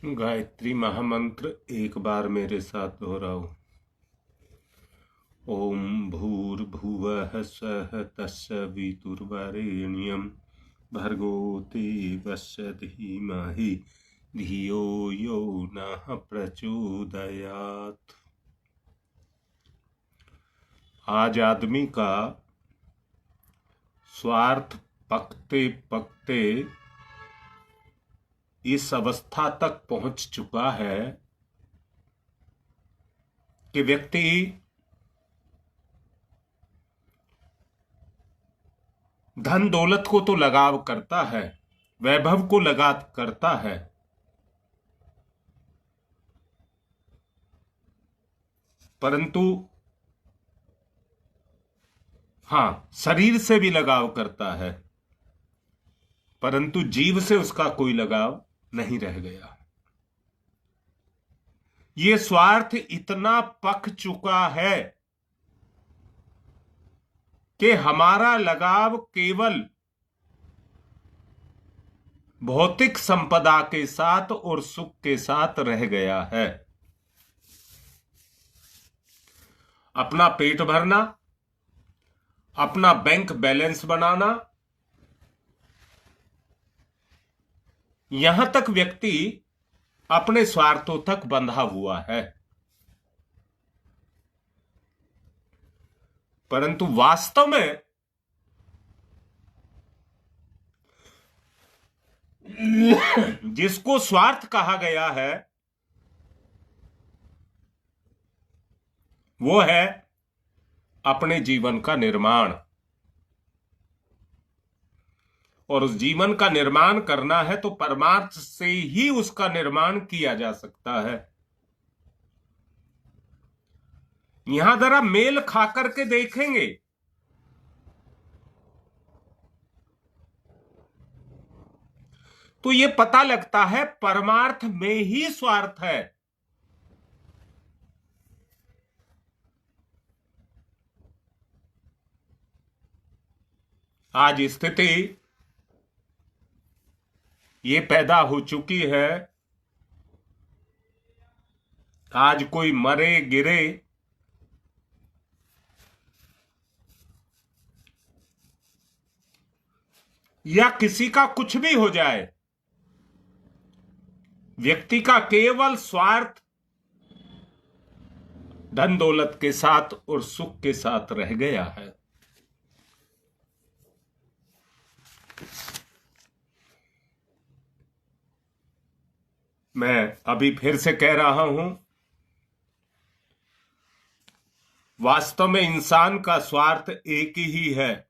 गायत्री महामंत्र एक बार मेरे साथ दोहराओ। ओम भूर्भुवः स्वः तत्सवितुर्वरेण्यं भर्गो देवस्य धीमहि धियो यो नः प्रचोदयात्। आज आदमी का स्वार्थ पकते पकते इस अवस्था तक पहुंच चुका है कि व्यक्ति धन दौलत को तो लगाव करता है, वैभव को लगाव करता है, परंतु शरीर से भी लगाव करता है, परंतु जीव से उसका कोई लगाव नहीं रह गया। ये स्वार्थ इतना पक चुका है कि हमारा लगाव केवल भौतिक संपदा के साथ और सुख के साथ रह गया है। अपना पेट भरना, अपना बैंक बैलेंस बनाना, यहां तक व्यक्ति अपने स्वार्थों तक बंधा हुआ है। परंतु वास्तव में जिसको स्वार्थ कहा गया है वो है अपने जीवन का निर्माण। और उस जीवन का निर्माण करना है तो परमार्थ से ही उसका निर्माण किया जा सकता है। यहां जरा मेल खा करके देखेंगे तो ये पता लगता है परमार्थ में ही स्वार्थ है। आज स्थिति ये पैदा हो चुकी है, आज कोई मरे गिरे या किसी का कुछ भी हो जाए, व्यक्ति का केवल स्वार्थ धन दौलत के साथ और सुख के साथ रह गया है। मैं अभी फिर से कह रहा हूं, वास्तव में इंसान का स्वार्थ एक ही है,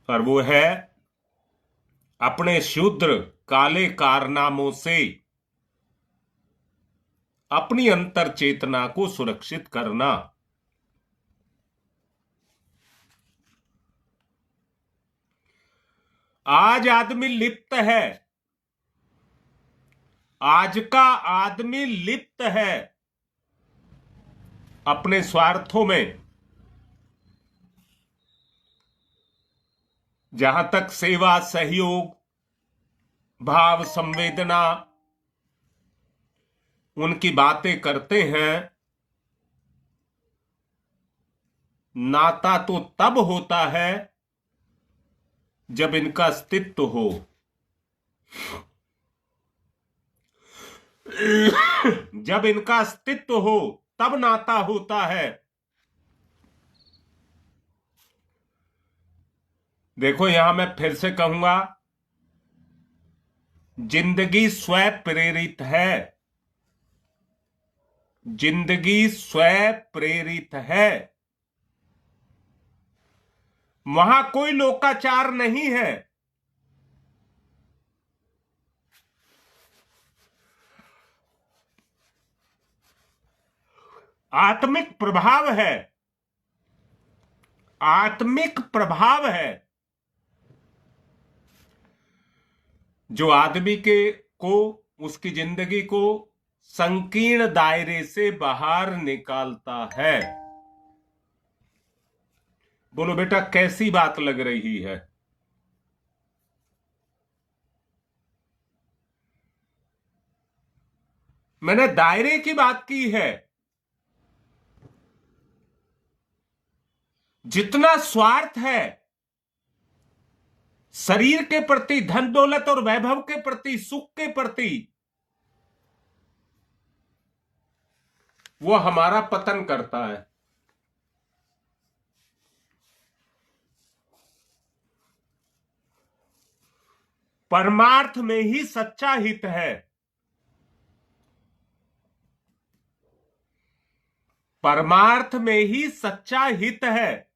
और वो है अपने शूद्र काले कारनामों से अपनी अंतर चेतना को सुरक्षित करना। आज आदमी लिप्त है, आज का आदमी लिप्त है अपने स्वार्थों में। जहां तक सेवा, सहयोग, भाव, संवेदना उनकी बातें करते हैं, नाता तो तब होता है जब इनका अस्तित्व हो। जब इनका अस्तित्व हो तब नाता होता है। देखो, यहां मैं फिर से कहूंगा, जिंदगी स्वयं प्रेरित है, जिंदगी स्वयं प्रेरित है। वहां कोई लोकाचार नहीं है। आत्मिक प्रभाव है, आत्मिक प्रभाव है जो आदमी को उसकी जिंदगी को संकीर्ण दायरे से बाहर निकालता है। बोलो बेटा, कैसी बात लग रही है? मैंने दायरे की बात की है। जितना स्वार्थ है शरीर के प्रति, धन दौलत और वैभव के प्रति, सुख के प्रति, वो हमारा पतन करता है। परमार्थ में ही सच्चा हित है। परमार्थ में ही सच्चा हित है।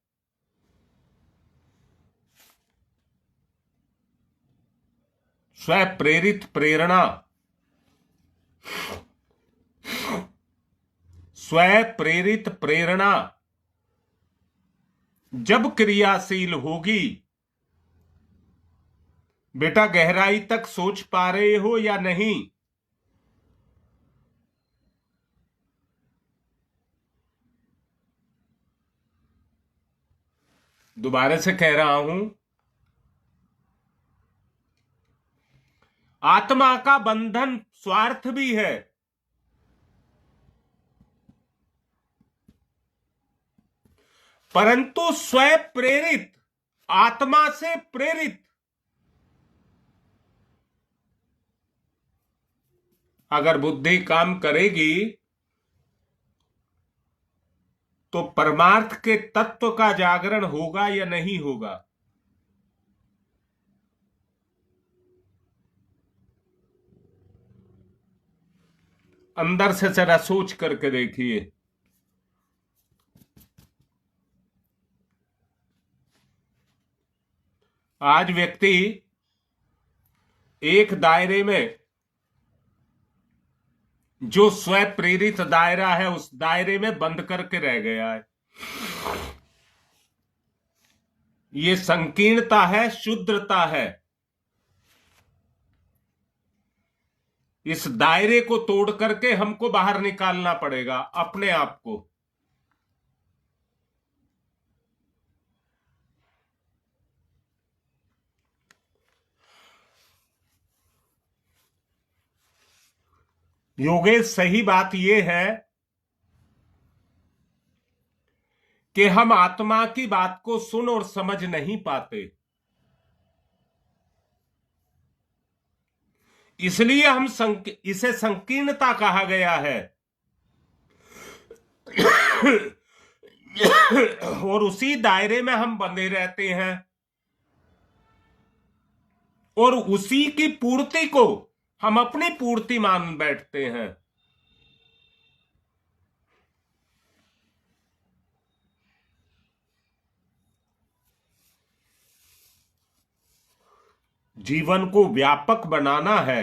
स्व प्रेरित प्रेरणा, स्व प्रेरित प्रेरणा जब क्रियाशील होगी, बेटा गहराई तक सोच पा रहे हो या नहीं? दोबारा से कह रहा हूं, आत्मा का बंधन स्वार्थ भी है, परंतु स्व प्रेरित, आत्मा से प्रेरित अगर बुद्धि काम करेगी तो परमार्थ के तत्व का जागरण होगा या नहीं होगा? अंदर से जरा सोच करके देखिए। आज व्यक्ति एक दायरे में, जो स्व प्रेरित दायरा है, उस दायरे में बंद करके रह गया है। ये संकीर्णता है, शुद्धता है। इस दायरे को तोड़ करके हमको बाहर निकालना पड़ेगा अपने आप को। योगेश, सही बात यह है कि हम आत्मा की बात को सुन और समझ नहीं पाते, इसलिए इसे संकीर्णता कहा गया है। और उसी दायरे में हम बंधे रहते हैं और उसी की पूर्ति को हम अपनी पूर्ति मान बैठते हैं। जीवन को व्यापक बनाना है,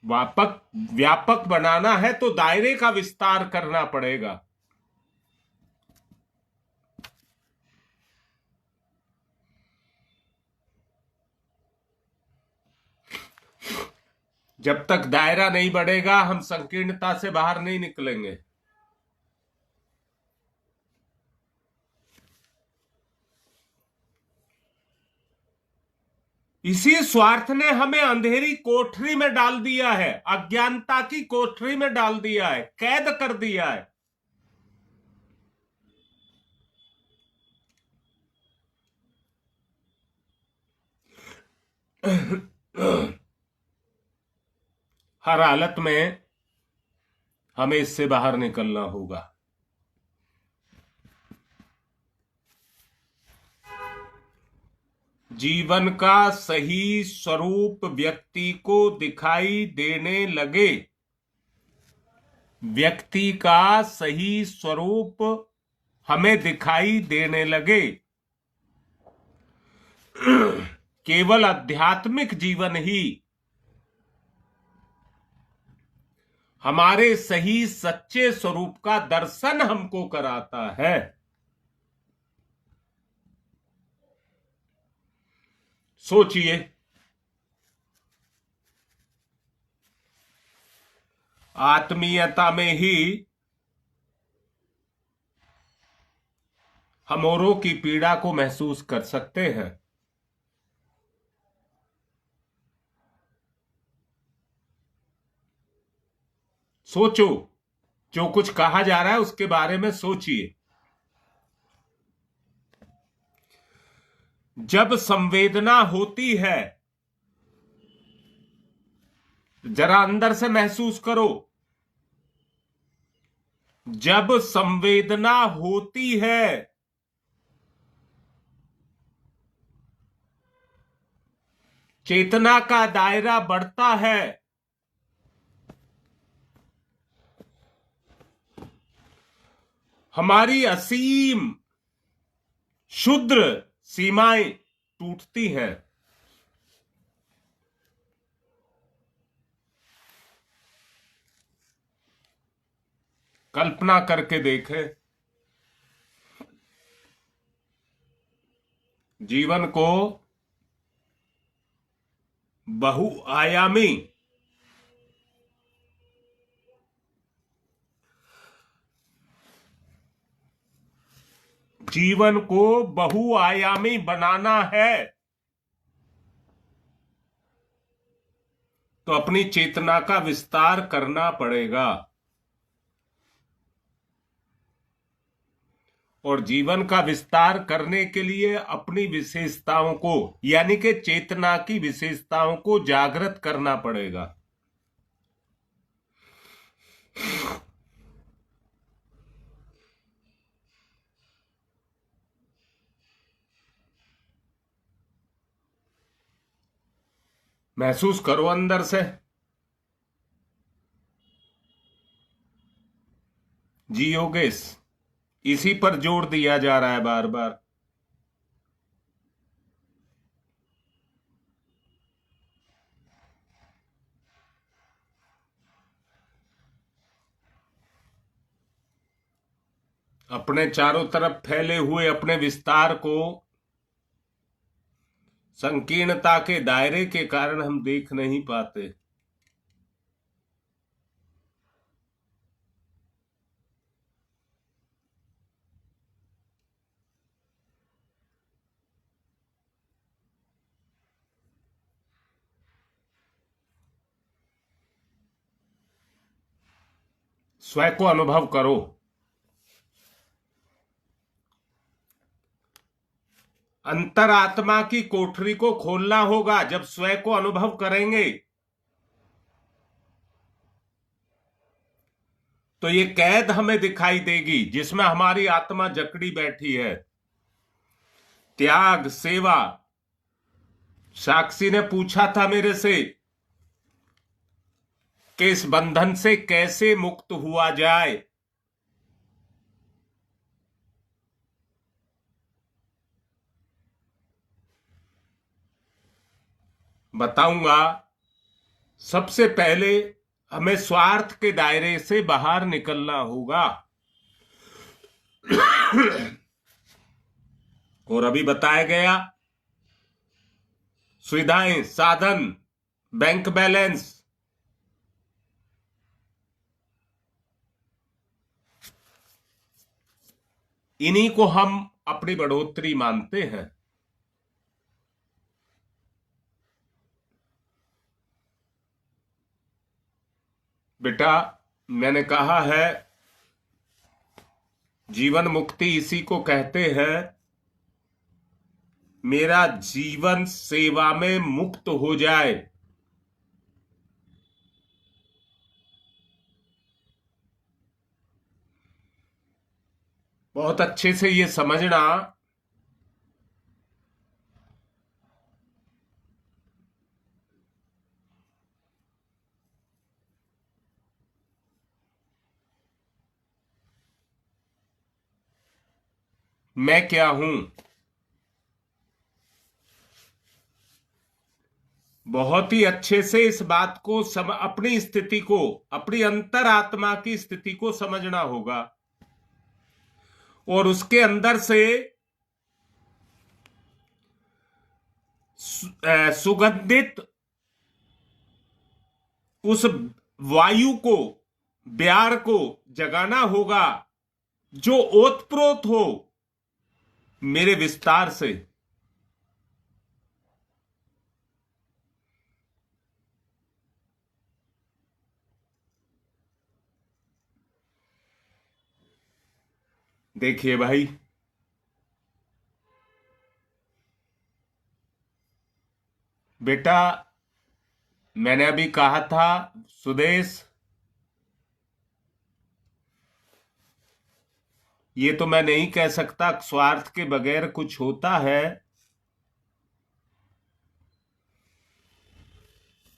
व्यापक बनाना है तो दायरे का विस्तार करना पड़ेगा। जब तक दायरा नहीं बढ़ेगा हम संकीर्णता से बाहर नहीं निकलेंगे। इसी स्वार्थ ने हमें अंधेरी कोठरी में डाल दिया है, अज्ञानता की कोठरी में डाल दिया है, कैद कर दिया है। हर हालत में हमें इससे बाहर निकलना होगा। जीवन का सही स्वरूप व्यक्ति को दिखाई देने लगे, व्यक्ति का सही स्वरूप हमें दिखाई देने लगे, केवल आध्यात्मिक जीवन ही हमारे सही सच्चे स्वरूप का दर्शन हमको कराता है। सोचिए, आत्मीयता में ही हम औरों की पीड़ा को महसूस कर सकते हैं। सोचो, जो कुछ कहा जा रहा है उसके बारे में सोचिए। जब संवेदना होती है, जरा अंदर से महसूस करो, जब संवेदना होती है चेतना का दायरा बढ़ता है। हमारी असीम क्षुद्र सीमाएं टूटती हैं। कल्पना करके देखें, जीवन को बहुआयामी जीवन को बहुआयामी बनाना है तो अपनी चेतना का विस्तार करना पड़ेगा। और जीवन का विस्तार करने के लिए अपनी विशेषताओं को, यानी कि चेतना की विशेषताओं को जागृत करना पड़ेगा। महसूस करो अंदर से। जी योगेश, इसी पर जोर दिया जा रहा है बार बार। अपने चारों तरफ फैले हुए अपने विस्तार को संकीर्णता के दायरे के कारण हम देख नहीं पाते। स्वयं को अनुभव करो। अंतरात्मा की कोठरी को खोलना होगा। जब स्वयं को अनुभव करेंगे तो ये कैद हमें दिखाई देगी जिसमें हमारी आत्मा जकड़ी बैठी है। त्याग, सेवा। साक्षी ने पूछा था मेरे से कि इस बंधन से कैसे मुक्त हुआ जाए। बताऊंगा। सबसे पहले हमें स्वार्थ के दायरे से बाहर निकलना होगा। और अभी बताया गया, सुविधाएं, साधन, बैंक बैलेंस, इन्हीं को हम अपनी बढ़ोतरी मानते हैं। बेटा, मैंने कहा है जीवन मुक्ति इसी को कहते हैं। मेरा जीवन सेवा में मुक्त हो जाए। बहुत अच्छे से ये समझना, मैं क्या हूं। बहुत ही अच्छे से इस बात को अपनी स्थिति को, अपनी अंतरात्मा की स्थिति को समझना होगा और उसके अंदर से सुगंधित उस वायु को, ब्यार को जगाना होगा जो ओतप्रोत हो मेरे विस्तार से। देखिए भाई, बेटा मैंने अभी कहा था सुदेश, ये तो मैं नहीं कह सकता स्वार्थ के बगैर कुछ होता है,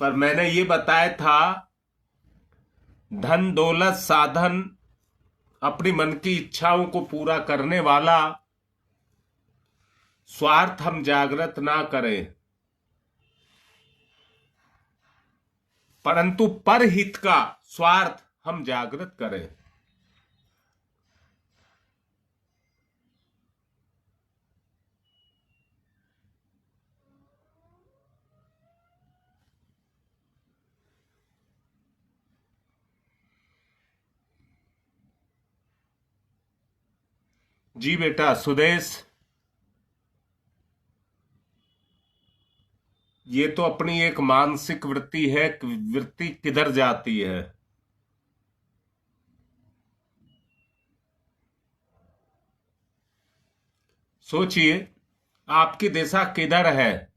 पर मैंने ये बताया था धन दौलत साधन अपनी मन की इच्छाओं को पूरा करने वाला स्वार्थ हम जागृत ना करें, परंतु परहित का स्वार्थ हम जागृत करें। जी बेटा सुदेश, ये तो अपनी एक मानसिक वृत्ति है, वृत्ति किधर जाती है। सोचिए आपकी दिशा किधर है।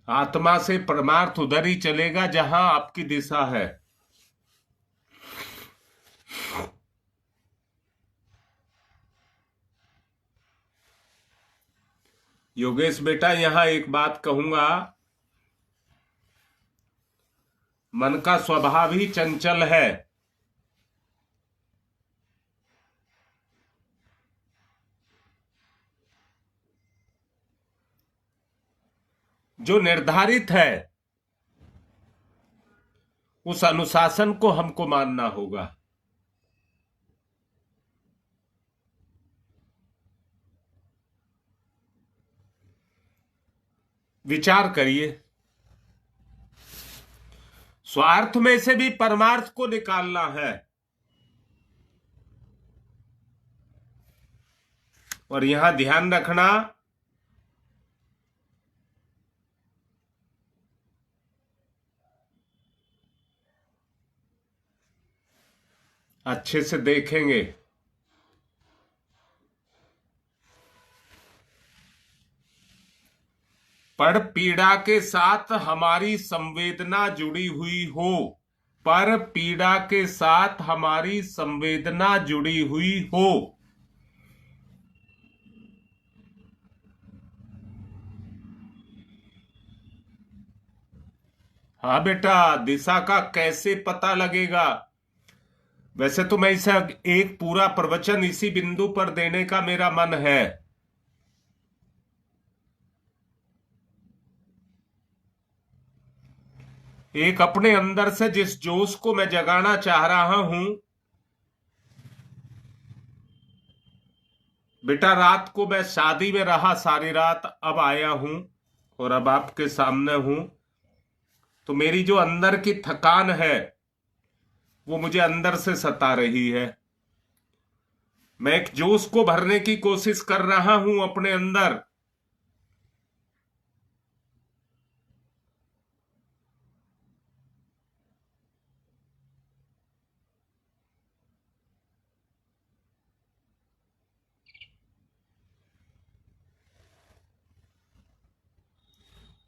आत्मा से परमार्थ उधर ही चलेगा जहां आपकी दिशा है। योगेश बेटा, यहां एक बात कहूंगा, मन का स्वभाव ही चंचल है। जो निर्धारित है उस अनुशासन को हमको मानना होगा। विचार करिए, स्वार्थ में से भी परमार्थ को निकालना है, और यहां ध्यान रखना अच्छे से देखेंगे। पर पीड़ा के साथ हमारी संवेदना जुड़ी हुई हो, पर पीड़ा के साथ हमारी संवेदना जुड़ी हुई हो। हाँ बेटा, दिशा का कैसे पता लगेगा? वैसे तो मैं इसे एक पूरा प्रवचन इसी बिंदु पर देने का मेरा मन है। एक अपने अंदर से जिस जोश को मैं जगाना चाह रहा हूं, बेटा रात को मैं शादी में रहा सारी रात, अब आया हूं और अब आपके सामने हूं, तो मेरी जो अंदर की थकान है वो मुझे अंदर से सता रही है। मैं एक जोश को भरने की कोशिश कर रहा हूं अपने अंदर।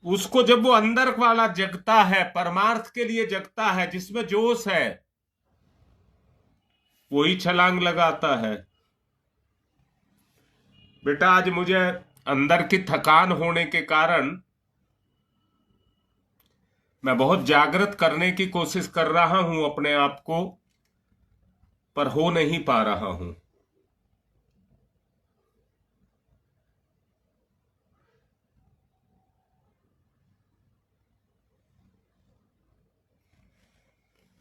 उसको जब वो अंदर वाला जगता है, परमार्थ के लिए जगता है, जिसमें जोश है, वही छलांग लगाता है। बेटा आज मुझे अंदर की थकान होने के कारण मैं बहुत जागृत करने की कोशिश कर रहा हूं अपने आप को, पर हो नहीं पा रहा हूं।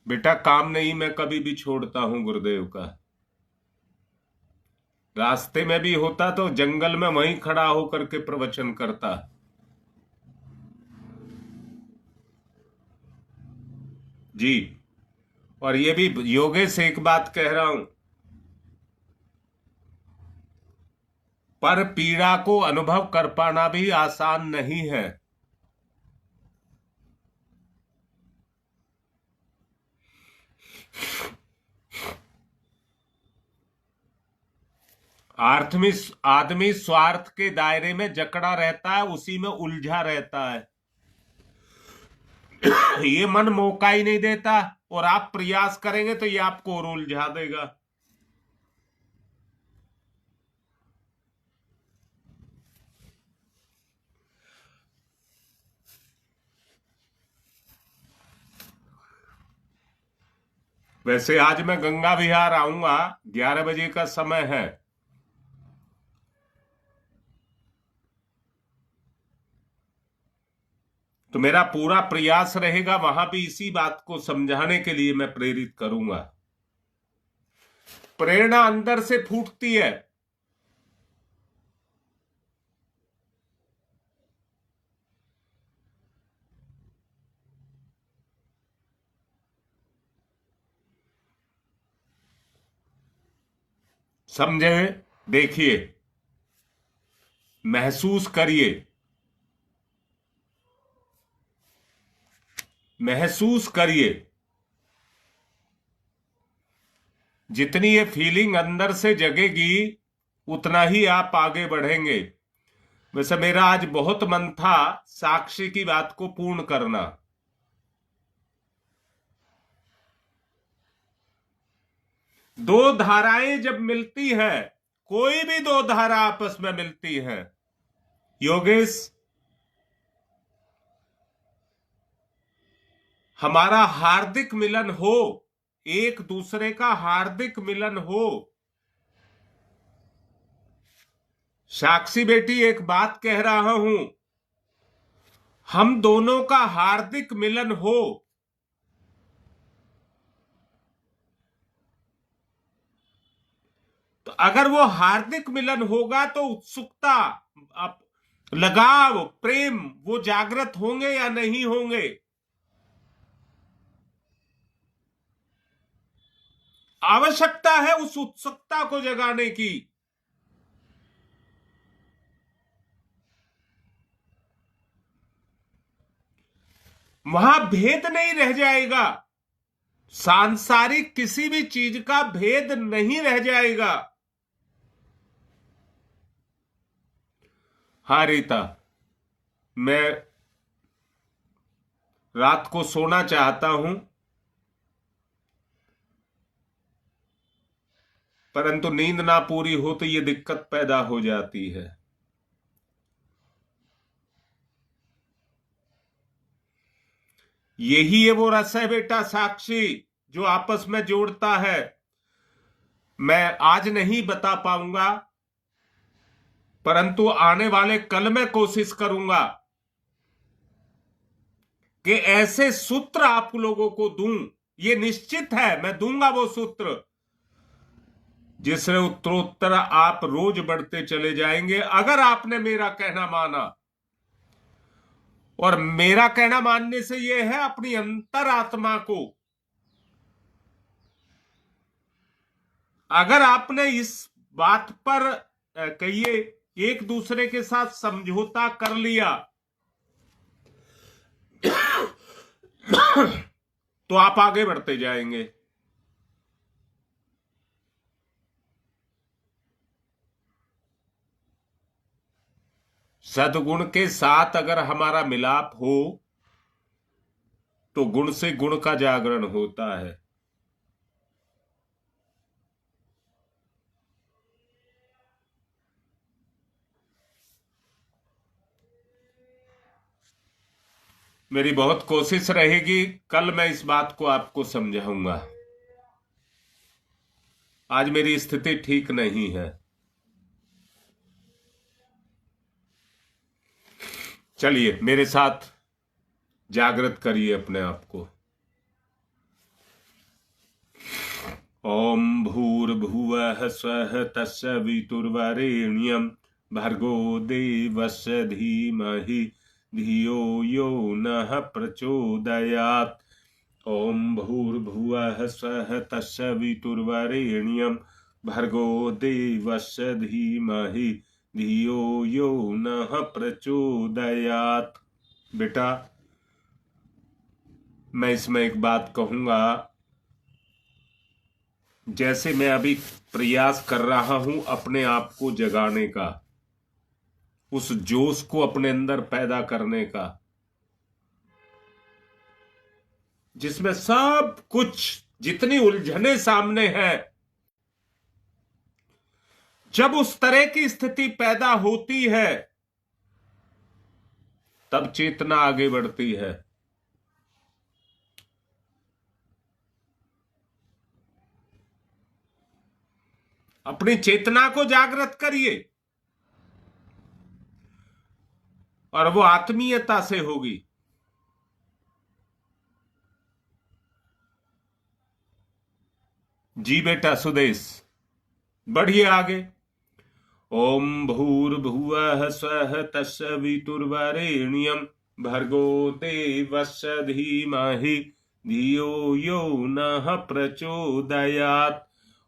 बेटा काम नहीं मैं कभी भी छोड़ता हूं गुरुदेव का। रास्ते में भी होता तो जंगल में वहीं खड़ा होकर के प्रवचन करता। जी, और ये भी योगेश से एक बात कह रहा हूं, पर पीड़ा को अनुभव कर पाना भी आसान नहीं है। आदमी स्वार्थ के दायरे में जकड़ा रहता है, उसी में उलझा रहता है। ये मन मौका ही नहीं देता, और आप प्रयास करेंगे तो ये आपको और उलझा देगा। वैसे आज मैं गंगा विहार आऊंगा, 11 बजे का समय है। तो मेरा पूरा प्रयास रहेगा वहां भी इसी बात को समझाने के लिए मैं प्रेरित करूंगा। प्रेरणा अंदर से फूटती है। समझे? देखिए, महसूस करिए, महसूस करिए। जितनी ये फीलिंग अंदर से जगेगी उतना ही आप आगे बढ़ेंगे। वैसे मेरा आज बहुत मन था साक्षी की बात को पूर्ण करना। दो धाराएं जब मिलती है, कोई भी दो धारा आपस में मिलती है योगेश, हमारा हार्दिक मिलन हो, एक दूसरे का हार्दिक मिलन हो। साक्षी बेटी, एक बात कह रहा हूं, हम दोनों का हार्दिक मिलन हो, तो अगर वो हार्दिक मिलन होगा तो उत्सुकता, लगाव, प्रेम वो जागृत होंगे या नहीं होंगे? आवश्यकता है उस उत्सुकता को जगाने की। वहां भेद नहीं रह जाएगा, सांसारिक किसी भी चीज का भेद नहीं रह जाएगा। हाँ रीता, मैं रात को सोना चाहता हूं, परंतु नींद ना पूरी हो तो ये दिक्कत पैदा हो जाती है। यही है वो रस है बेटा साक्षी, जो आपस में जोड़ता है। मैं आज नहीं बता पाऊंगा, परंतु आने वाले कल में कोशिश करूंगा कि ऐसे सूत्र आप लोगों को दूं। ये निश्चित है, मैं दूंगा वो सूत्र जिससे उत्तरोत्तर आप रोज बढ़ते चले जाएंगे, अगर आपने मेरा कहना माना। और मेरा कहना मानने से यह है, अपनी अंतरात्मा को अगर आपने इस बात पर कहिए एक दूसरे के साथ समझौता कर लिया तो आप आगे बढ़ते जाएंगे। सद्गुण के साथ अगर हमारा मिलाप हो तो गुण से गुण का जागरण होता है। मेरी बहुत कोशिश रहेगी, कल मैं इस बात को आपको समझाऊंगा। आज मेरी स्थिति ठीक नहीं है। चलिए मेरे साथ जागृत करिए अपने आप को। ओम भूर्भुवः स्वः तत्सवितुर्वरेण्यं भर्गो देवस्य धीमहि धियो यो नः प्रचोदयात्। ओम भूर्भुवः स्वः तत्सवितुर्वरेण्यं भर्गो देवस्य धीमहि धियो यो नः प्रचोदयात्। बेटा, मैं इसमें एक बात कहूंगा। जैसे मैं अभी प्रयास कर रहा हूं अपने आप को जगाने का, उस जोश को अपने अंदर पैदा करने का, जिसमें सब कुछ, जितनी उलझने सामने हैं, जब उस तरह की स्थिति पैदा होती है तब चेतना आगे बढ़ती है। अपनी चेतना को जागृत करिए और वो आत्मीयता से होगी। जी बेटा सुदेश, बढ़िए आगे। ओम भूर्भुवः स्वः तत्सवितुर्वरेण्यं भर्गो देवस्य धीमहि धियो यो नः प्रचोदयात्।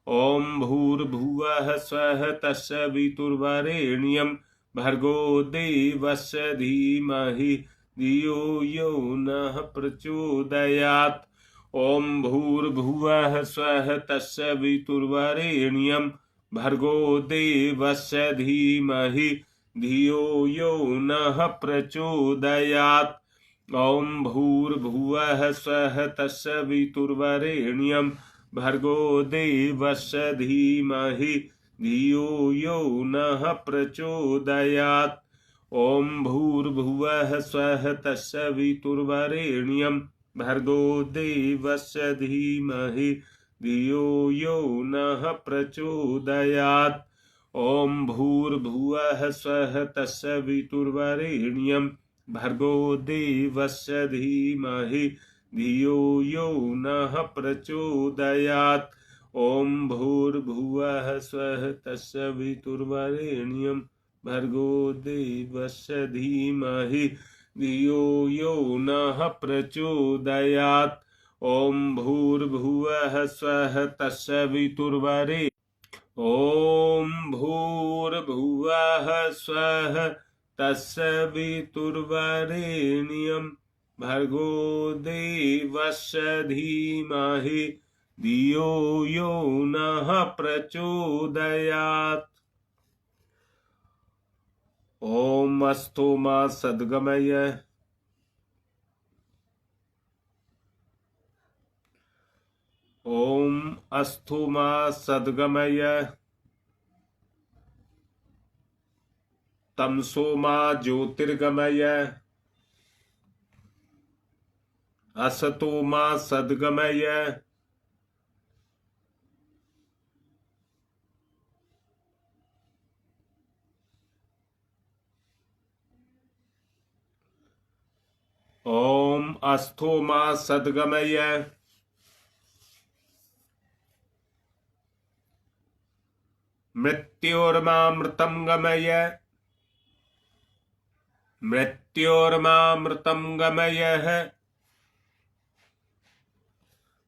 ओम भूर्भुवः स्वः तत्सवितुर्वरेण्यं भर्गो देवस्य धीमहि धियो यो नः प्रचोदयात्। ओम भूर्भुवः स्वः तत्सवितुर्वरेण्यं भर्गो देवस्य धीमहि धियो यो नः प्रचोदयात्। ओम भूर्भुवः स्वः तत्सवितुर्वरेण्यं भर्गो देवस्य धीमहि धियो यो नः प्रचोदयात्। ओम भूर्भुवः स्वः तत्सवितुर्वरेण्यं भर्गो देवस्य धीमहि धियो यो नः प्रचोदयात्। ओम भूर्भुवः स्वः तत्सवितुर्वरेण्यं भर्गो देवस्य धीमहि धियो यो नः प्रचोदयात्। ओम भूर्भुवः स्वः तत्सवितुर्वरेण्यं भर्गो देवस्य धीमहि धियो यो नः प्रचोदयात्। ओम भूर्भुवः स्वः तत्सवितुर्वरेण्यं ओम भूर्भुवः स्वः तत्सवितुर्वरेण्यं भर्गो देवस्य धीमहि धियो यो नः प्रचोदयात्। ओम अस्तु मा सद्गमय। ओम अस्तु मा सद्गमय। तमसो मा ज्योतिर्गमय। असतो मा सद्गमय। ओम अस्थो मा सद्गमय। मृत्योर्मामृतं गमय। मृत्योर्मामृतं गमयः।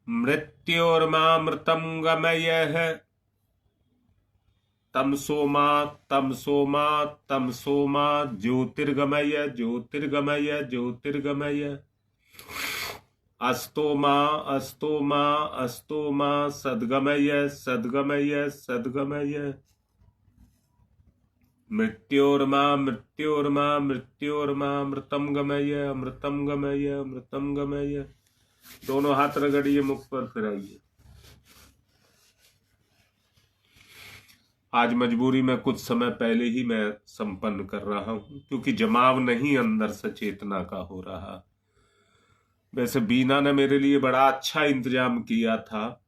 मृत्योर्मामृतं गमयः। तमसो मा तमसो मा तमसो मा ज्योतिर्गमय ज्योतिर्गमय ज्योतिर्गमय। अस्तो मा अस्तो मा अस्तो मा सद्गमय सद्गमय सद्गमय। मृत्योर्मा मृत्योर्मा मृत्योर्मा अमृतं गमय अमृतं गमय अमृतं गमय। दोनों हाथ रगड़िए, मुख पर फिराइए। आज मजबूरी में कुछ समय पहले ही मैं संपन्न कर रहा हूं, क्योंकि जमाव नहीं अंदर से चेतना का हो रहा। वैसे बीना ने मेरे लिए बड़ा अच्छा इंतजाम किया था,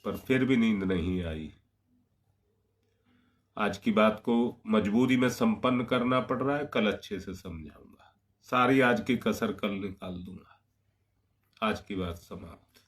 पर फिर भी नींद नहीं आई। आज की बात को मजबूरी में संपन्न करना पड़ रहा है, कल अच्छे से समझाऊंगा। सारी आज की कसर कल निकाल दूंगा। आज की बात समाप्त।